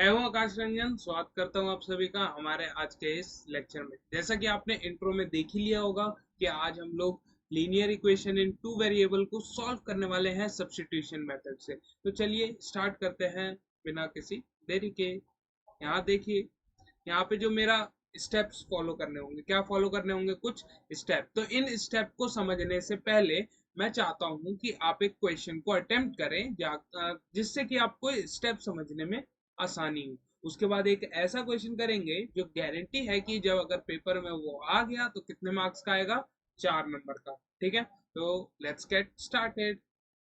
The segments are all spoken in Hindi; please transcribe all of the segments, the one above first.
मैं हूं आकाश रंजन। स्वागत करता हूं आप सभी का हमारे आज के इस लेक्चर में। जैसा कि आपने इंट्रो में देख ही लिया होगा कि आज हम लोग linear equation in two variable को सॉल्व करने वाले हैं सब्स्टिट्यूशन मेथड से। तो चलिए स्टार्ट करते हैं बिना किसी देरी के। यहाँ देखिए, यहाँ पे जो मेरा स्टेप्स फॉलो करने होंगे, क्या फॉलो करने होंगे, कुछ स्टेप। तो इन स्टेप को समझने से पहले मैं चाहता हूं कि आप एक क्वेश्चन को अटेम्प्ट करें जिससे कि आपको स्टेप समझने में आसानी हो। उसके बाद एक ऐसा क्वेश्चन करेंगे जो गारंटी है कि जब अगर पेपर में वो आ गया तो कितने मार्क्स का आएगा, 4 नंबर का। ठीक है, तो let's get started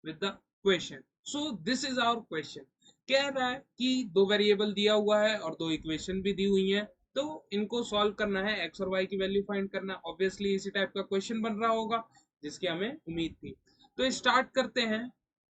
with the question. So this is our question. कह रहा है कि दो वेरिएबल दिया हुआ है और दो इक्वेशन भी दी हुई हैं, तो इनको सॉल्व करना है, एक्स और वाई की वैल्यू फाइंड करना है। ऑब्वियसली इसी टाइप का क्वेश्चन बन रहा होगा जिसकी हमें उम्मीद थी। तो स्टार्ट करते हैं।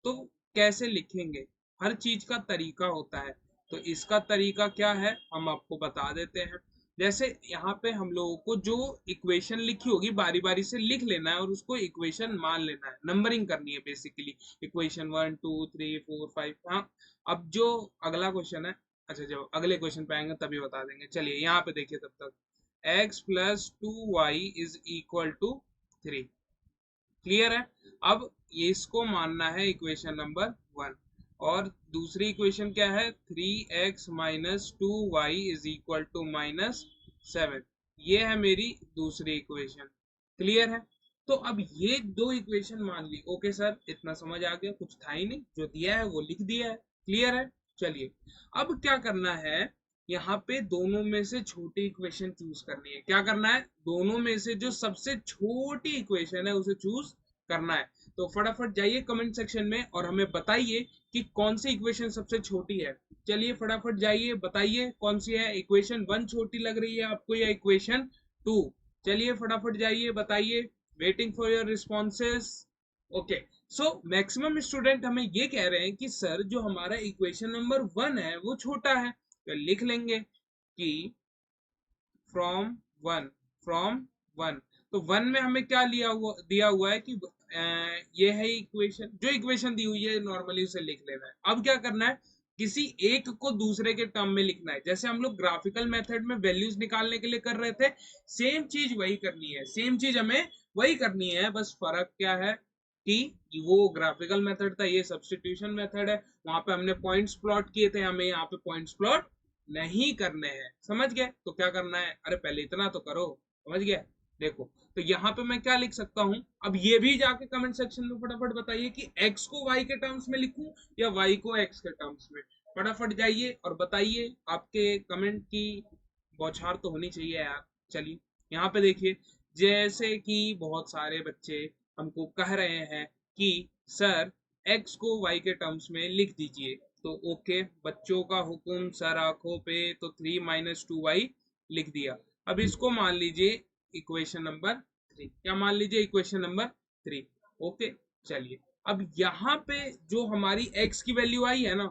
तो कैसे लिखेंगे, हर चीज का तरीका होता है। तो इसका तरीका क्या है हम आपको बता देते हैं। जैसे यहाँ पे हम लोगों को जो इक्वेशन लिखी होगी बारी बारी से लिख लेना है और उसको इक्वेशन मान लेना है, नंबरिंग करनी है बेसिकली। इक्वेशन 1 2 3 4 5। हाँ, अब जो अगला क्वेश्चन है, अच्छा जब अगले क्वेश्चन पे आएंगे तभी बता देंगे। चलिए यहाँ पे देखिए, तब तक x + 2y = 3। क्लियर है। अब ये इसको मानना है इक्वेशन नंबर 1। और दूसरी इक्वेशन क्या है, 3x - 2y = -7। ये है मेरी दूसरी इक्वेशन। क्लियर है। तो अब ये दो इक्वेशन मान ली। ओके सर, इतना समझ आ गया, कुछ था ही नहीं, जो दिया है वो लिख दिया है। क्लियर है। चलिए अब क्या करना है, यहाँ पे दोनों में से छोटी इक्वेशन चूज करनी है। क्या करना है, दोनों में से जो सबसे छोटी इक्वेशन है उसे चूज करना है। तो फटाफट जाइए कमेंट सेक्शन में और हमें बताइए कि कौन सी इक्वेशन सबसे छोटी है। चलिए फटाफट जाइए, बताइए कौन सी है। इक्वेशन 1 छोटी लग रही है आपको या इक्वेशन 2? चलिए फटाफट जाइए, बताइए। Waiting for your responses. Okay, so maximum student हमें ये कह रहे हैं कि सर जो हमारा इक्वेशन नंबर 1 है वो छोटा है। तो लिख लेंगे कि फ्रॉम वन। तो 1 में हमें क्या दिया हुआ है कि ये है इक्वेशन, जो इक्वेशन दी हुई है नॉर्मली उसे लिख लेना है। अब क्या करना है, किसी एक को दूसरे के टर्म में लिखना है। जैसे हम लोग ग्राफिकल मेथड में वैल्यूज निकालने के लिए कर रहे थे, सेम चीज वही करनी है, सेम चीज हमें वही करनी है। बस फर्क क्या है कि वो ग्राफिकल मेथड था, ये सब्स्टिट्यूशन मेथड है। वहां पे हमने पॉइंट्स प्लॉट किए थे, हमें यहाँ पे पॉइंट्स प्लॉट नहीं करने हैं। समझ गए। तो क्या करना है, अरे पहले इतना तो करो। समझ गए। देखो, तो यहाँ पे मैं क्या लिख सकता हूँ, अब ये भी जाके कमेंट सेक्शन में फटाफट बताइए कि x को y के टर्म्स में लिखूं या y को x के टर्म्स में। फटाफट जाइए और बताइए, आपके कमेंट की बौछार तो होनी चाहिए यार। चलिए यहाँ पे देखिए, जैसे कि बहुत सारे बच्चे हमको कह रहे हैं कि सर x को y के टर्म्स में लिख दीजिए। तो ओके, बच्चों का हुक्म सर आंखों पे। तो 3 - 2y लिख दिया। अब इसको मान लीजिए इक्वेशन नंबर 3। क्या मान लीजिए, इक्वेशन नंबर 3। ओके, चलिए अब यहाँ पे जो हमारी x की वैल्यू आई है ना,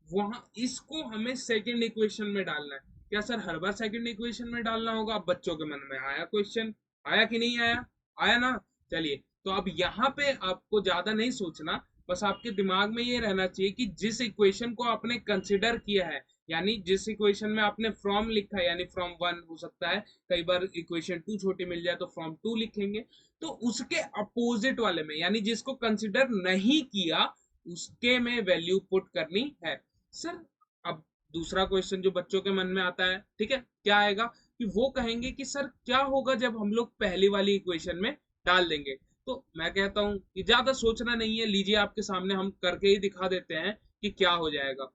वहां इसको हमें सेकंड इक्वेशन में डालना है। क्या सर हर बार सेकंड इक्वेशन में डालना होगा? अब बच्चों के मन में आया क्वेश्चन, आया कि नहीं आया? आया ना। चलिए, तो अब यहाँ पे आपको ज्यादा नहीं सोचना, बस आपके दिमाग में ये रहना चाहिए कि जिस इक्वेशन को आपने कंसिडर किया है, यानी जिस इक्वेशन में आपने फ्रॉम लिखा है, यानी फ्रॉम 1 हो सकता है, कई बार इक्वेशन 2 छोटी मिल जाए तो फ्रॉम 2 लिखेंगे। तो उसके अपोजिट वाले में, यानी जिसको कंसिडर नहीं किया, उसके में वैल्यू पुट करनी है। सर अब दूसरा क्वेश्चन जो बच्चों के मन में आता है, ठीक है, क्या आएगा कि वो कहेंगे कि सर क्या होगा जब हम लोग पहली वाली इक्वेशन में डाल देंगे। तो मैं कहता हूं कि ज्यादा सोचना नहीं है, लीजिए आपके सामने हम करके ही दिखा देते हैं कि क्या हो जाएगा।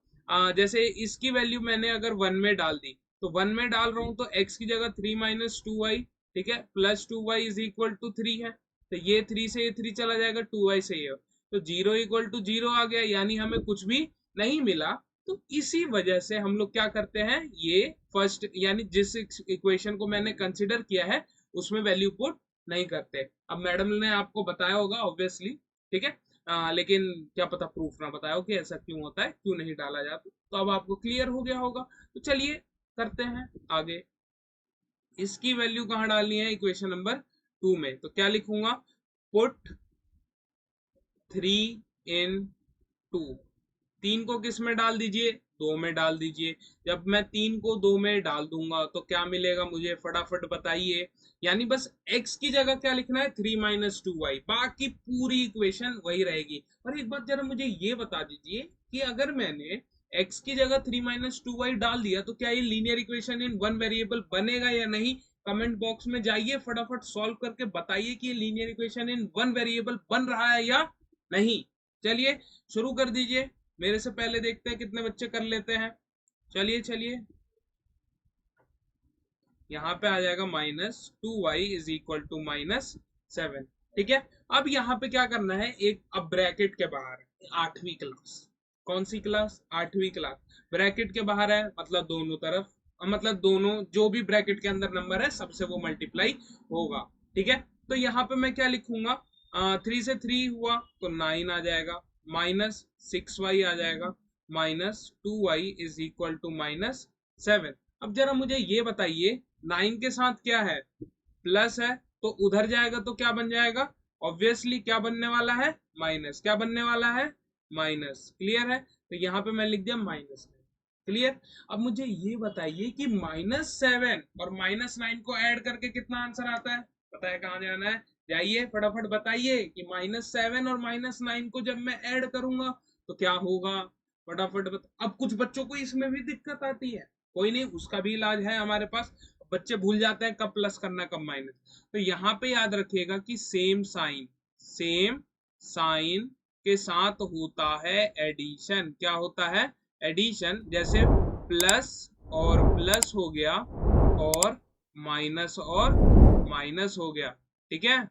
जैसे इसकी वैल्यू मैंने अगर 1 में डाल दी, तो 1 में डाल रहा हूं तो x की जगह 3 - 2y, ठीक है, +2y = 3 है। तो ये 3 से ये 3 चला जाएगा, 2y से ये, तो 0 = 0 आ गया, यानी हमें कुछ भी नहीं मिला। तो इसी वजह से हम लोग क्या करते हैं, ये फर्स्ट यानी जिस इक्वेशन को मैंने कंसिडर किया है उसमें वैल्यू पुट नहीं करते। अब मैडम ने आपको बताया होगा ऑब्वियसली, ठीक है, लेकिन क्या पता प्रूफ ना बताया हो कि ऐसा क्यों होता है, क्यों नहीं डाला जाता। तो अब आपको क्लियर हो गया होगा। तो चलिए करते हैं आगे। इसकी वैल्यू कहाँ डालनी है, इक्वेशन नंबर 2 में। तो क्या लिखूंगा, पुट 3 इन 2। 3 को किस में डाल दीजिए, 2 में डाल दीजिए। जब मैं 3 को 2 में डाल दूंगा तो क्या मिलेगा मुझे फटाफट बताइए। यानी बस x की जगह क्या लिखना है 3 माइनस 2y, बाकी पूरी इक्वेशन वही रहेगी। और एक बात जरा मुझे ये बता दीजिए कि अगर मैंने x की जगह 3 माइनस 2y डाल दिया तो क्या ये linear equation in one variable बनेगा या नहीं। कमेंट बॉक्स में जाइए, फटाफट सॉल्व करके बताइए कि ये linear equation in one variable बन रहा है या नहीं। चलिए शुरू कर दीजिए, मेरे से पहले देखते हैं कितने बच्चे कर लेते हैं। चलिए चलिए, यहाँ पे आ जाएगा -2y इज इक्वल टू -7। ठीक है, अब यहाँ पे क्या करना है, एक अब ब्रैकेट के बाहर 8वीं क्लास, कौन सी क्लास 8वीं क्लास, ब्रैकेट के बाहर है मतलब दोनों तरफ, मतलब दोनों जो भी ब्रैकेट के अंदर नंबर है सबसे वो मल्टीप्लाई होगा। ठीक है, तो यहाँ पे मैं क्या लिखूंगा, 3 से 3 हुआ तो 9 आ जाएगा, -6y आ जाएगा, -2y इज इक्वल टू -7। अब जरा मुझे ये बताइए 9 के साथ क्या है, प्लस है, तो उधर जाएगा तो क्या बन जाएगा, ऑब्वियसली क्या बनने वाला है, माइनस, क्या बनने वाला है, माइनस। क्लियर है, तो यहाँ पे मैं लिख दिया माइनस। क्लियर। अब मुझे ये बताइए कि -7 और -9 को ऐड करके कितना आंसर आता है, पता है कहाँ जाना है, जाइए फटाफट बताइए कि -7 और -9 को जब मैं ऐड करूंगा तो क्या होगा, फटाफट अब कुछ बच्चों को इसमें भी दिक्कत आती है, कोई नहीं, उसका भी इलाज है हमारे पास। बच्चे भूल जाते हैं कब प्लस करना कब माइनस, तो यहाँ पे याद रखिएगा कि सेम साइन के साथ होता है एडिशन। क्या होता है, एडिशन। जैसे प्लस और प्लस हो गया और माइनस हो गया। ठीक है,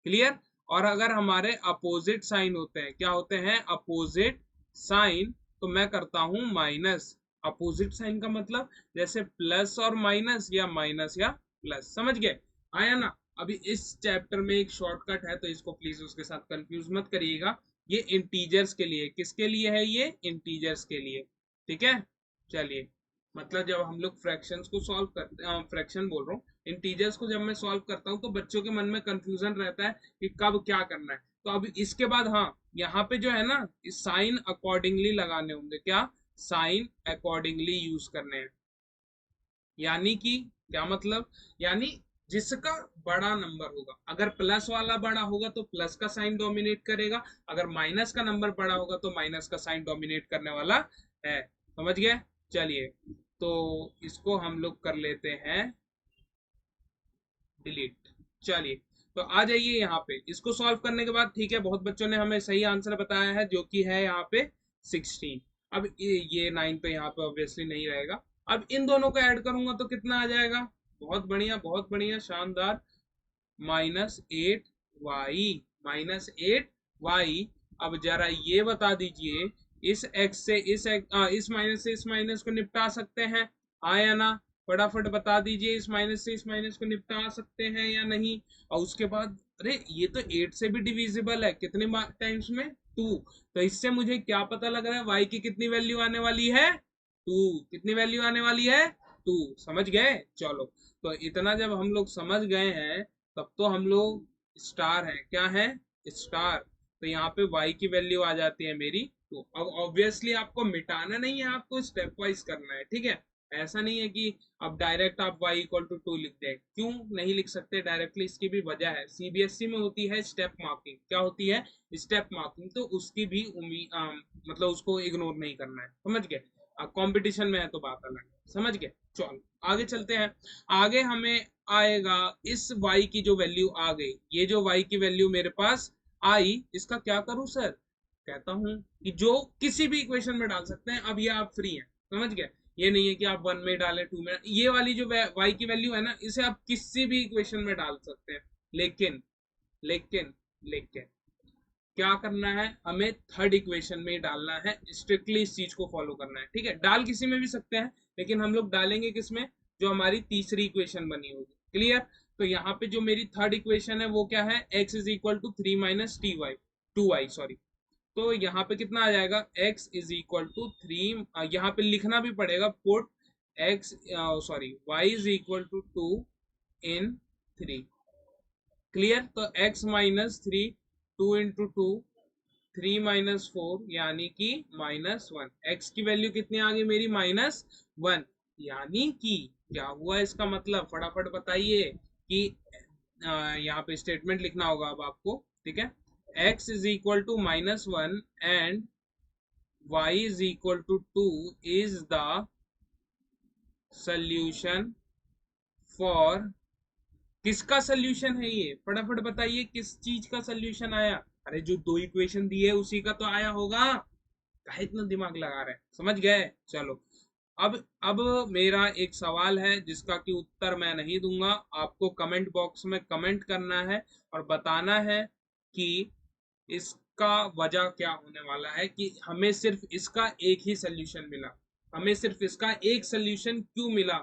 क्लियर। और अगर हमारे अपोजिट साइन होते हैं, क्या होते हैं, अपोजिट साइन, तो मैं करता हूं माइनस। अपोजिट साइन का मतलब जैसे प्लस और माइनस या माइनस या प्लस, समझ गए, आया ना। अभी इस चैप्टर में एक शॉर्टकट है तो इसको प्लीज उसके साथ कंफ्यूज मत करिएगा। ये इंटीजर्स के लिए, किसके लिए है, ये इंटीजर्स के लिए। ठीक है, चलिए, मतलब जब हम लोग फ्रैक्शंस को सॉल्व करते हैं, फ्रैक्शन बोल रहा हूँ, इंटीजर्स को जब मैं सॉल्व करता हूँ तो बच्चों के मन में कंफ्यूजन रहता है कि कब क्या करना है। तो अब इसके बाद हाँ, यहाँ पे जो है ना, साइन अकॉर्डिंगली लगाने होंगे, क्या, साइन अकॉर्डिंगली यूज करने हैं। यानी कि क्या मतलब, यानी जिसका बड़ा नंबर होगा, अगर प्लस वाला बड़ा होगा तो प्लस का साइन डोमिनेट करेगा, अगर माइनस का नंबर बड़ा होगा तो माइनस का साइन डोमिनेट करने वाला है। समझ गए, चलिए, तो इसको हम लोग कर लेते हैं डिलीट। चलिए, तो आ जाइए यहाँ पे, इसको सॉल्व करने के बाद, ठीक है, बहुत बच्चों ने हमें सही आंसर बताया है जो कि है यहाँ पे 16। अब ये 9 तो यहाँ पे ऑब्वियसली नहीं रहेगा। अब इन दोनों को ऐड करूंगा तो कितना आ जाएगा, बहुत बढ़िया शानदार, -8y, -8y। अब जरा ये बता दीजिए, इस x से इस माइनस से इस माइनस को निपटा सकते हैं, हाँ या ना, फटाफट बता दीजिए, इस माइनस से इस माइनस को निपटा सकते हैं या नहीं। और उसके बाद अरे ये तो 8 से भी डिविजिबल है, कितने टाइम्स में, 2। तो इससे मुझे क्या पता लग रहा है, y की कितनी वैल्यू आने वाली है, 2। कितनी वैल्यू आने वाली है, 2। समझ गए, चलो, तो इतना जब हम लोग समझ गए हैं तब तो हम लोग स्टार है, क्या है, स्टार। तो यहाँ पे y की वैल्यू आ जाती है मेरी 2। अब ऑब्वियसली आपको मिटाना नहीं है, आपको स्टेप वाइज करना है। ठीक है, ऐसा नहीं है कि अब डायरेक्ट आप y इक्वल टू 2 लिख दें, क्यों नहीं लिख सकते डायरेक्टली, इसकी भी वजह है, सीबीएसई में होती है स्टेप मार्किंग। क्या होती है, स्टेप मार्किंग, तो उसकी भी मतलब उसको इग्नोर नहीं करना है, समझ गए। कंपटीशन में है तो बात अलग है, समझ गए। चलो आगे चलते हैं, आगे हमें आएगा इस y की जो वैल्यू आ गई, ये जो y की वैल्यू मेरे पास आई, इसका क्या करूं सर, कहता हूं कि जो किसी भी इक्वेशन में डाल सकते हैं। अब ये आप फ्री हैं, समझ गए, ये नहीं है कि आप 1 में डालें 2 में, ये वाली जो y की वैल्यू है ना, इसे आप किसी भी इक्वेशन में डाल सकते हैं। लेकिन लेकिन लेकिन क्या करना है, हमें थर्ड इक्वेशन में ही डालना है, स्ट्रिक्टली इस चीज को फॉलो करना है। ठीक है, डाल किसी में भी सकते हैं लेकिन हम लोग डालेंगे किसमें, जो हमारी तीसरी इक्वेशन बनी होगी। क्लियर। तो यहाँ पे जो मेरी थर्ड इक्वेशन है वो क्या है, x is equal to 3 minus t y, 2y sorry. तो यहाँ पे कितना आ जाएगा, x इज इक्वल टू 3, यहाँ पे लिखना भी पड़ेगा, put x sorry y is equal to 2 in 3। क्लियर, तो x माइनस 3, 2 इंटू 2 3 माइनस 4 यानी कि -1। एक्स की वैल्यू कितनी आ गई मेरी -1, यानी कि क्या हुआ इसका मतलब, फटाफट बताइए कि यहाँ पे स्टेटमेंट लिखना होगा अब आपको, ठीक है। x is equal to -1 and y is equal to 2 is the solution for, किसका सोल्यूशन है ये, फटाफट बताइए किस चीज का सोल्यूशन आया। अरे जो दो इक्वेशन दी है उसी का तो आया होगा, काहे इतना दिमाग लगा रहे हैं, समझ गए। चलो अब मेरा एक सवाल है जिसका कि उत्तर मैं नहीं दूंगा, आपको कमेंट बॉक्स में कमेंट करना है और बताना है कि इसका वजह क्या होने वाला है, कि हमें सिर्फ इसका एक ही सोल्यूशन मिला, हमें सिर्फ इसका एक सोल्यूशन क्यों मिला।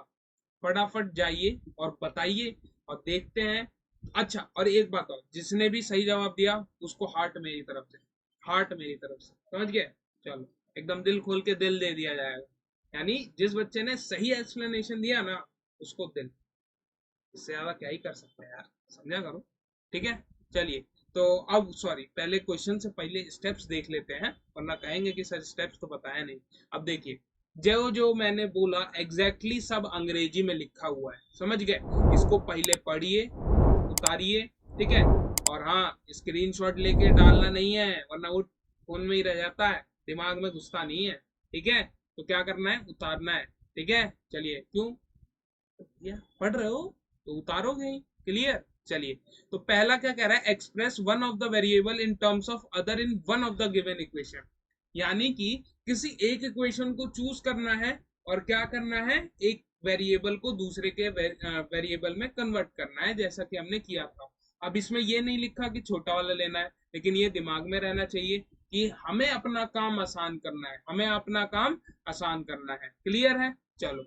फटाफट जाइए और बताइए और देखते हैं। अच्छा और एक बात और, जिसने भी सही जवाब दिया उसको हार्ट मेरी तरफ से, हार्ट मेरी तरफ से, समझ गए। चलो एकदम दिल खोल के दिल दे दिया जाएगा, यानी जिस बच्चे ने सही एक्सप्लेनेशन दिया ना उसको दिल, इससे ज्यादा क्या ही कर सकते हैं यार, समझा करो, ठीक है। चलिए तो अब सॉरी, पहले क्वेश्चन से पहले स्टेप्स देख लेते हैं, वरना कहेंगे कि सर स्टेप्स तो बताया नहीं। अब देखिए जो जो मैंने बोला एग्जैक्टली exactly सब अंग्रेजी में लिखा हुआ है, समझ गए। इसको पहले पढ़िए, उतारिए, ठीक है। और हाँ स्क्रीनशॉट लेके डालना नहीं है, वरना वो फोन में ही रह जाता है, दिमाग में घुसता नहीं है, ठीक है। तो क्या करना है, उतारना है, ठीक है। चलिए क्यों पढ़ रहे हो तो उतारोगे ही, क्लियर। चलिए तो पहला क्या कह रहा है, express one of the variable in terms of other in one of the given equation, यानी कि किसी एक इक्वेशन को चूज करना है और क्या करना है, एक वेरिएबल को दूसरे के वेरिएबल में कन्वर्ट करना है, जैसा कि हमने किया था। अब इसमें ये नहीं लिखा कि छोटा वाला लेना है, लेकिन ये दिमाग में रहना चाहिए कि हमें अपना काम आसान करना है, हमें अपना काम आसान करना है, क्लियर है। चलो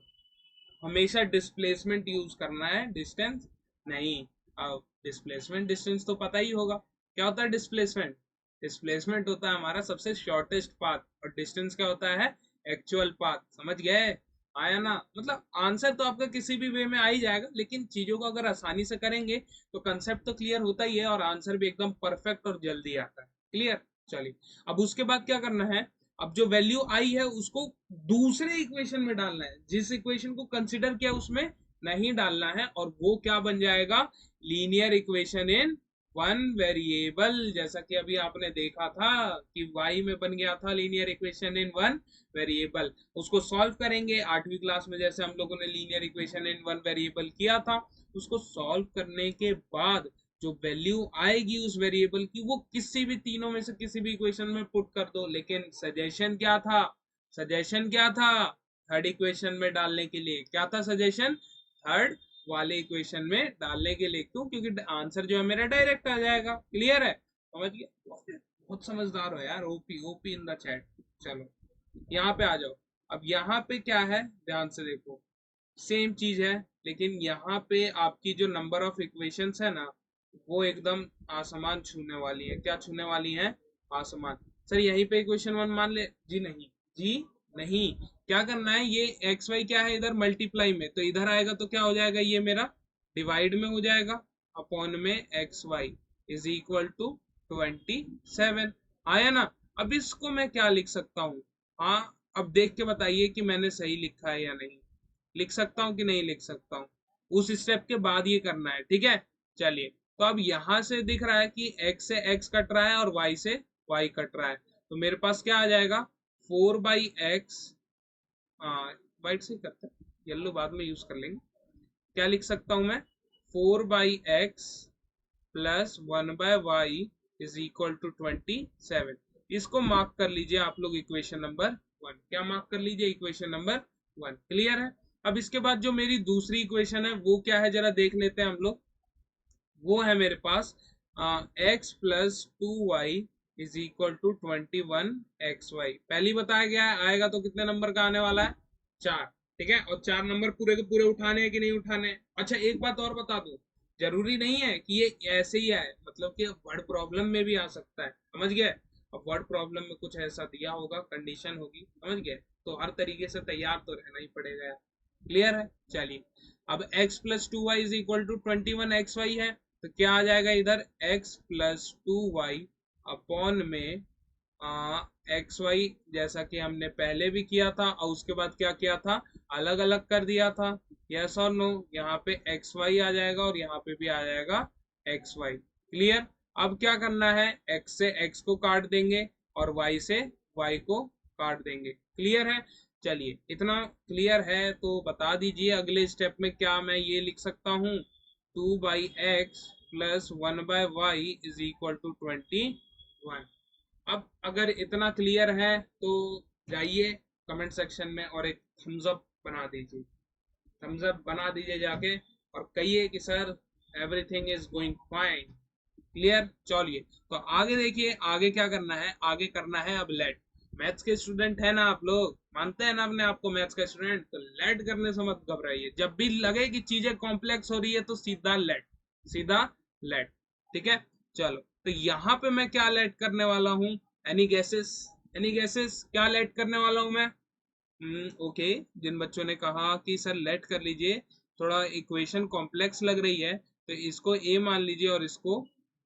हमेशा डिस्प्लेसमेंट यूज करना है, डिस्टेंस नहीं। अब डिस्प्लेसमेंट डिस्टेंस तो पता ही होगा, क्या होता है डिस्प्लेसमेंट, डिस्प्लेसमेंट होता है हमारा सबसे शॉर्टेस्ट पाथ, और डिस्टेंस क्या होता है, एक्चुअल पाथ, समझ गए। आया ना, मतलब आंसर तो आपका किसी भी वे में आ ही जाएगा, लेकिन चीजों को अगर आसानी से करेंगे तो कंसेप्ट तो क्लियर होता ही है और आंसर भी एकदम परफेक्ट और जल्दी आता है, क्लियर। चलिए अब उसके बाद क्या करना है, अब जो वैल्यू आई है उसको दूसरे इक्वेशन में डालना है, जिस इक्वेशन को कंसिडर किया उसमें नहीं डालना है, और वो क्या बन जाएगा, linear equation in one variable, जैसा कि अभी आपने देखा था कि y में बन गया था linear equation in one variable. उसको सॉल्व करेंगे 8वीं क्लास में, जैसे हम लोगों ने linear equation in one variable किया था। उसको सॉल्व करने के बाद जो वैल्यू आएगी उस वेरिएबल की, वो किसी भी तीनों में से किसी भी इक्वेशन में पुट कर दो, लेकिन सजेशन क्या था, सजेशन क्या था, थर्ड इक्वेशन में डालने के लिए, क्या था सजेशन, थर्ड वाले इक्वेशन में डालने के लिए, क्यों, क्योंकि आंसर जो है मेरा डायरेक्ट आ जाएगा, क्लियर है, समझ गए। बहुत समझदार हो यार, OP OP in the chat. चलो यहाँ पे आ जाओ। अब यहाँ पे क्या है, ध्यान से देखो, सेम चीज है, लेकिन यहाँ पे आपकी जो नंबर ऑफ इक्वेशंस है ना, वो एकदम आसमान छूने वाली है, क्या छूने वाली है, आसमान। सर यहीं पे इक्वेशन वन मान ले, जी नहीं, जी नहीं, क्या करना है, ये एक्स वाई क्या है इधर मल्टीप्लाई में, तो इधर आएगा तो क्या हो जाएगा, ये मेरा डिवाइड में हो जाएगा, अपॉन में x y is equal to 27। आया ना। अब इसको मैं क्या लिख सकता हूँ, हाँ अब देख के बताइए कि मैंने सही लिखा है या नहीं, लिख सकता हूँ कि नहीं लिख सकता हूँ, उस स्टेप के बाद ये करना है, ठीक है। चलिए तो अब यहां से दिख रहा है कि x से x कट रहा है और y से y कट रहा है, तो मेरे पास क्या आ जाएगा, 4/x, व्हाइट से करते हैं, येलो बाद में यूज कर लेंगे। क्या लिख सकता हूं मैं, 4/x plus 1/y is equal to 27। इसको मार्क कर लीजिए आप लोग इक्वेशन नंबर 1, क्या मार्क कर लीजिए, इक्वेशन नंबर 1, क्लियर है। अब इसके बाद जो मेरी दूसरी इक्वेशन है वो क्या है, जरा देख लेते हैं हम लोग। वो है मेरे पास x plus 2y is equal to 21xy, पहली बताया गया है, आएगा तो कितने नंबर का आने वाला है, 4, ठीक है। और 4 नंबर पूरे के पूरे उठाने हैं कि नहीं उठाने हैं। अच्छा एक बात और बता दूं, जरूरी नहीं है कि ये ऐसे ही आए, मतलब कि वर्ड प्रॉब्लम में भी आ सकता है, समझ गए। अब वर्ड प्रॉब्लम में कुछ ऐसा दिया होगा, कंडीशन होगी, समझ गए, तो हर तरीके से तैयार तो रहना ही पड़ेगा, क्लियर है। चलिए अब x plus 2y is equal to 21xy है, तो क्या आ जाएगा इधर, x प्लस 2y अपॉन में एक्स वाई जैसा कि हमने पहले भी किया था, और उसके बाद क्या किया था, अलग अलग कर दिया था। यस और नो, यहाँ पे एक्स वाई आ जाएगा और यहाँ पे भी आ जाएगा एक्स वाई। क्लियर। अब क्या करना है, एक्स से एक्स को काट देंगे और वाई से वाई को काट देंगे। क्लियर है। चलिए, इतना क्लियर है तो बता दीजिए अगले स्टेप में क्या मैं ये लिख सकता हूँ, 2/x plus 1/y is equal to 21। अब अगर इतना क्लियर है तो जाइए कमेंट सेक्शन में और एक थम्स अप बना दीजिए, थम्स अप बना दीजिए जाके, और कहिए कि sir everything is going fine. Clear. चलिए, तो आगे देखिए, आगे क्या करना है, आगे करना है अब लेट। मैथ्स के स्टूडेंट है ना आप लोग, मानते हैं ना अपने आपको मैथ्स का स्टूडेंट, तो लेट करने से मत घबराइए, जब भी लगे कि चीजें कॉम्प्लेक्स हो रही है तो सीधा लेट, सीधा लेट। ठीक है। चलो, तो यहाँ पे मैं क्या लेट करने वाला हूँ, एनी गेसेस, एनी गेसेस क्या लेट करने वाला हूँ मैं। ओके, जिन बच्चों ने कहा कि सर लेट कर लीजिए, थोड़ा इक्वेशन कॉम्प्लेक्स लग रही है, तो इसको ए मान लीजिए और इसको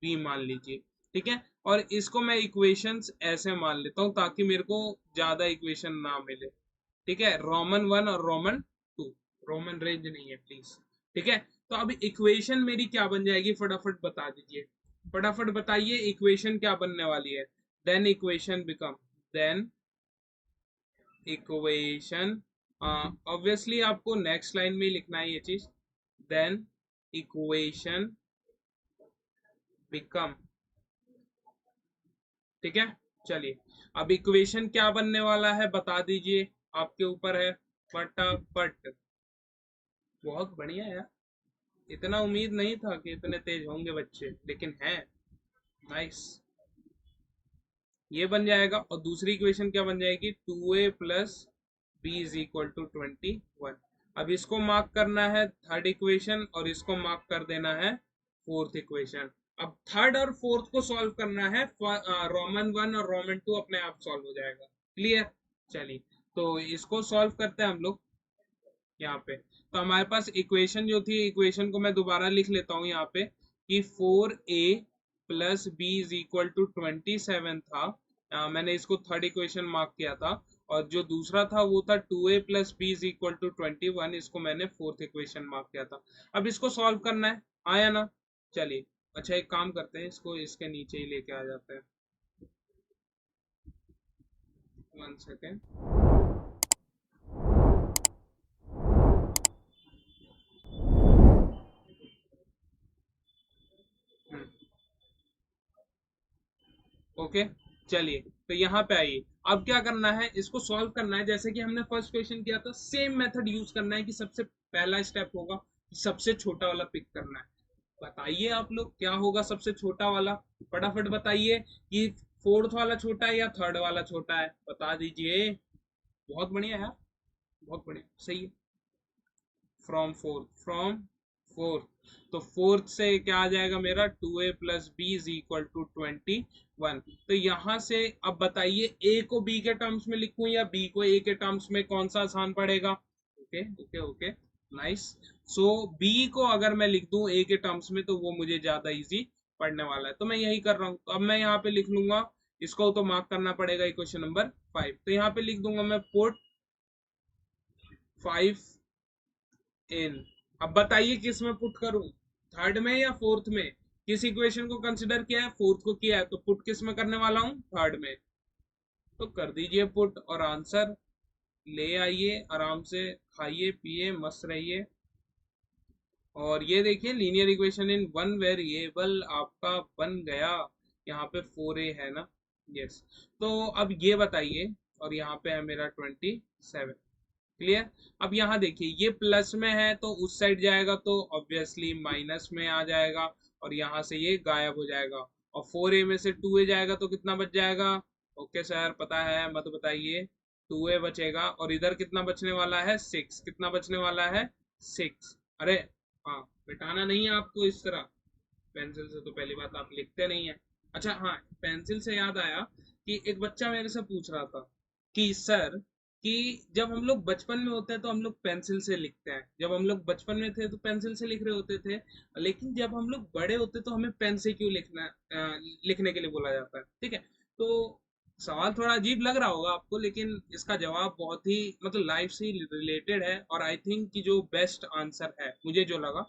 बी मान लीजिए। ठीक है। और इसको मैं इक्वेशंस ऐसे मान लेता हूँ ताकि मेरे को ज्यादा इक्वेशन ना मिले। ठीक है, रोमन 1 और रोमन 2, रोमन रेंज नहीं है प्लीज। ठीक है। तो अब इक्वेशन मेरी क्या बन जाएगी, फटाफट बता दीजिए, फटाफट बताइए इक्वेशन क्या बनने वाली है। Then equation become, then equation, obviously आपको नेक्स्ट लाइन में ही लिखना है ये चीज, देन इक्वेशन बिकम। ठीक है। चलिए, अब इक्वेशन क्या बनने वाला है बता दीजिए, आपके ऊपर है, फटाफट। बहुत बढ़िया यार, इतना उम्मीद नहीं था कि इतने तेज होंगे बच्चे, लेकिन हैं। नाइस। ये बन जाएगा, और दूसरी इक्वेशन क्या बन जाएगी, 2a plus b is equal to 21। अब इसको मार्क करना है थर्ड इक्वेशन, और इसको मार्क कर देना है फोर्थ इक्वेशन। अब थर्ड और फोर्थ को सॉल्व करना है, रोमन 1 और रोमन 2 अपने आप सॉल्व हो जाएगा। क्लियर। चलिए, तो इसको सॉल्व करते हैं हम लोग यहाँ पे। तो हमारे पास इक्वेशन जो थी, इक्वेशन को मैं दोबारा लिख लेता हूँ यहाँ पे, कि 4a plus b is equal to 27 था। मैंने इसको थर्ड इक्वेशन मार्क किया था, और जो दूसरा था वो था 2a plus b is equal to 21, इसको मैंने फोर्थ इक्वेशन मार्क किया था। अब इसको सॉल्व करना है, आया ना। चलिए, अच्छा एक काम करते हैं, इसको इसके नीचे ही लेके आ जाते हैं। 1 सेकेंड। ओके। चलिए, तो यहाँ पे आइए, अब क्या करना है, इसको सॉल्व करना है जैसे कि हमने फर्स्ट क्वेश्चन किया था, सेम मेथड यूज करना है, कि सबसे पहला स्टेप होगा कि सबसे छोटा वाला पिक करना है। बताइए आप लोग क्या होगा सबसे छोटा वाला, फटाफट बताइए कि फोर्थ वाला छोटा है या थर्ड वाला छोटा है, बता दीजिए। बहुत बढ़िया यार, बहुत बढ़िया, सही है। फ्रॉम फोर्थ, फ्रॉम फोर्थ, तो फोर्थ से क्या आ जाएगा मेरा, 2a plus b is equal to 21। तो यहां से अब बताइए, a को b के टर्म्स में लिखूं या b को a के टर्म्स में, कौन सा आसान पड़ेगा। Okay okay okay, nice. So b को अगर मैं लिख दूं a के टर्म्स में तो वो मुझे ज्यादा इजी पढ़ने वाला है, तो मैं यही कर रहा हूं। तो अब मैं यहाँ पे लिख लूंगा, इसको तो मार्क करना पड़ेगा इक्वेशन नंबर 5, तो यहाँ पे लिख दूंगा मैं, पुट 5 इन। अब बताइए किस में पुट करूं, थर्ड में या फोर्थ में। किस इक्वेशन को कंसिडर किया है, फोर्थ को किया है, तो पुट किस में करने वाला हूं, थर्ड में। तो कर दीजिए पुट, और आंसर ले आइए, आराम से खाइए पिए मस्त रहिए। और ये देखिए, linear equation in one variable आपका बन गया। यहाँ पे 4a है ना, यस। तो अब ये बताइए, और यहाँ पे है मेरा 27। क्लियर। अब यहाँ देखिए, ये प्लस में है तो उस साइड जाएगा तो ऑब्वियसली माइनस में आ जाएगा, और यहाँ से ये गायब हो जाएगा, और 4a में से 2a जाएगा तो कितना बच जाएगा। ओके सर, पता है, मत बताइए। 2a बचेगा, और इधर कितना बचने वाला है, 6। कितना बचने वाला है, 6। अरे हाँ, मिटाना नहीं है आपको इस तरह, पेंसिल से तो पहली बात आप लिखते नहीं है। अच्छा हाँ, पेंसिल से याद आया कि एक बच्चा मेरे से पूछ रहा था कि सर, कि जब हम लोग बचपन में होते हैं तो हम लोग पेंसिल से लिखते हैं, जब हम लोग बचपन में थे तो पेंसिल से लिख रहे होते थे, लेकिन जब हम लोग बड़े होते तो हमें पेन से क्यों लिखने के लिए बोला जाता है। ठीक है। तो सवाल थोड़ा अजीब लग रहा होगा आपको, लेकिन इसका जवाब बहुत ही मतलब लाइफ से रिलेटेड है, और आई थिंक कि जो बेस्ट आंसर है मुझे जो लगा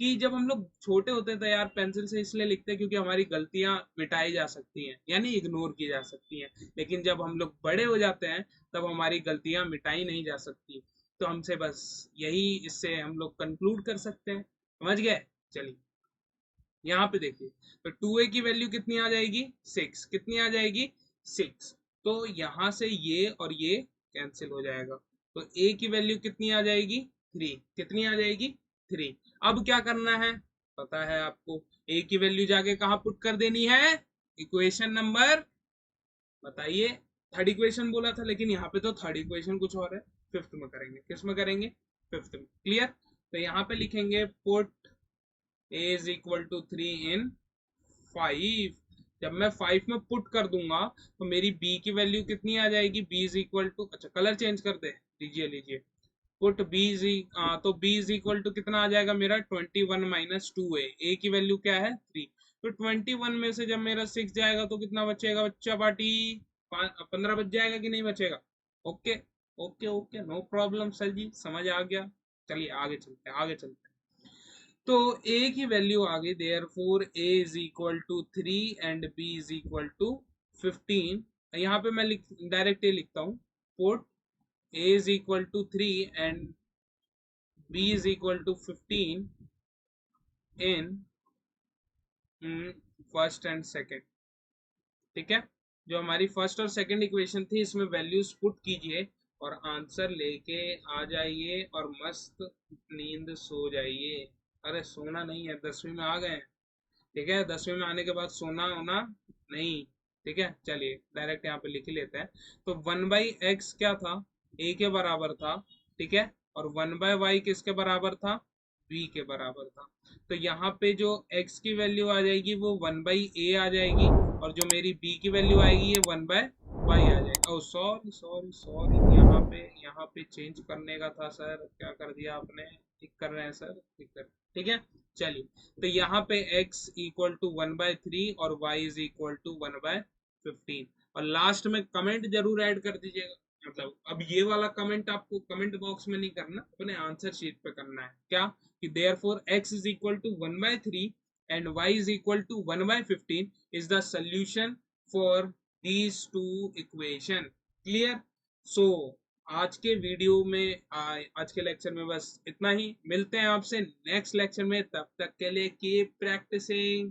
कि जब हम लोग छोटे होते थे यार, पेंसिल से इसलिए लिखते हैं क्योंकि हमारी गलतियां मिटाई जा सकती हैं, यानी इग्नोर की जा सकती हैं। लेकिन जब हम लोग बड़े हो जाते हैं तब हमारी गलतियां मिटाई नहीं जा सकती। तो हमसे बस यही, इससे हम लोग कंक्लूड कर सकते हैं। समझ गए? चलिए यहाँ पे देखिए, तो 2a की वैल्यू कितनी आ जाएगी, 6। कितनी आ जाएगी, 6। तो यहाँ से ये और ये कैंसिल हो जाएगा, तो a की वैल्यू कितनी आ जाएगी, 3। कितनी आ जाएगी, 3। अब क्या करना है, पता है आपको, a की वैल्यू जाके कहाँ पुट कर देनी है, इक्वेशन नंबर, बताइए। थर्ड इक्वेशन बोला था, लेकिन यहाँ पे तो थर्ड इक्वेशन कुछ और है, फिफ्थ में करेंगे। किस में करेंगे, फिफ्थ में। क्लियर? तो यहाँ पे लिखेंगे put a is equal to 3 in 5। जब मैं 5 में पुट कर दूंगा तो मेरी b की वैल्यू कितनी आ जाएगी, b इज इक्वल टू, अच्छा कलर चेंज कर दे, लीजिए लीजिए, पुट b इज, तो b इज इक्वल टू कितना आ जाएगा मेरा, 21 माइनस 2a। a की वैल्यू क्या है, 3। तो 21 में से जब मेरा 6 जाएगा तो कितना बचेगा बच्चा पार्टी, 15 बच जाएगा कि नहीं बचेगा। Okay okay okay, no problem sir जी, समझ आ गया। चलिए आगे चलते हैं, आगे चलते हैं। तो a की वैल्यू आ गई, therefore a is equal to 3 and b is equal to 15। यहाँ पे मैं डायरेक्ट ये लिखता हूँ, put a is equal to 3 and b is equal to 15 in first and second. ठीक है, जो हमारी फर्स्ट और सेकेंड इक्वेशन थी, इसमें वैल्यूज पुट कीजिए और आंसर लेके आ जाइए और मस्त नींद सो जाइए। अरे सोना नहीं है, 10वीं में आ गए हैं। ठीक है, 10वीं में आने के बाद सोना होना नहीं। ठीक है, चलिए डायरेक्ट यहाँ पे लिख ही लेते हैं। तो 1/x क्या था, a के बराबर था। ठीक है, और 1/y किसके बराबर था, b के बराबर था। तो यहाँ पे जो x की वैल्यू आ जाएगी वो 1/a आ जाएगी, और जो मेरी b की वैल्यू आएगी ये 1/y आ जाएगी। ओह सॉरी सॉरी सॉरी, यहाँ पे चेंज करने का था सर, क्या कर दिया आपने। ठीक कर रहे हैं सर, ठीक कर, ठीक है। चलिए, तो यहाँ पे x इक्वल टू 1/3 और y इज इक्वल टू 1/15। और लास्ट में कमेंट जरूर ऐड कर दीजिएगा, मतलब अब ये वाला कमेंट आपको कमेंट बॉक्स में नहीं करना, अपने आंसर शीट पे करना है। क्या कि therefore x is equal to 1/3 and y is equal to 1/15 is the solution for these two equation. Clear? So आज के वीडियो में आज के लेक्चर में बस इतना ही। मिलते हैं आपसे नेक्स्ट लेक्चर में, तब तक के लिए कीप प्रैक्टिसिंग।